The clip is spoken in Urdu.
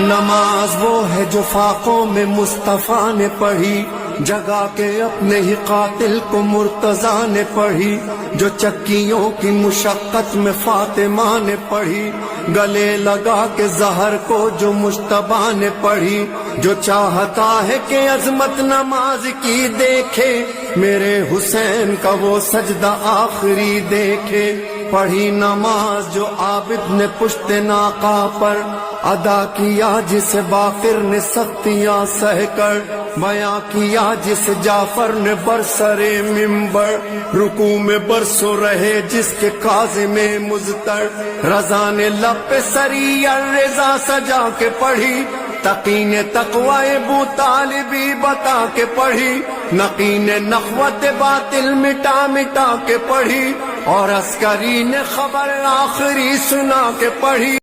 نماز وہ ہے جو فاقوں میں مصطفیٰ نے پڑھی، جگا کے اپنے ہی قاتل کو مرتضیٰ نے پڑھی، جو چکیوں کی مشقت میں فاطمہ نے پڑھی، گلے لگا کے زہر کو جو مجتبیٰ نے پڑھی، جو چاہتا ہے کہ عظمت نماز کی دیکھے، میرے حسین کا وہ سجدہ آخری دیکھے۔ پڑھی نماز جو عابد نے پشت ناقہ پر، ادا کیا جس باقر نے سختیاں سہ کر، بیاں کیا جس جعفر نے برسر منبر، رکوع میں برسوں رہے جس کے کاظم مضطر، رضا نے لب پہ سری الرضا سجا کے پڑھی، تقی نے تقوی ابو طالبی بتا کے پڑھی، نقی نے نخوت باطل مٹا مٹا کے پڑھی، اور عسکری نے خبر آخری سنا کے پڑھی۔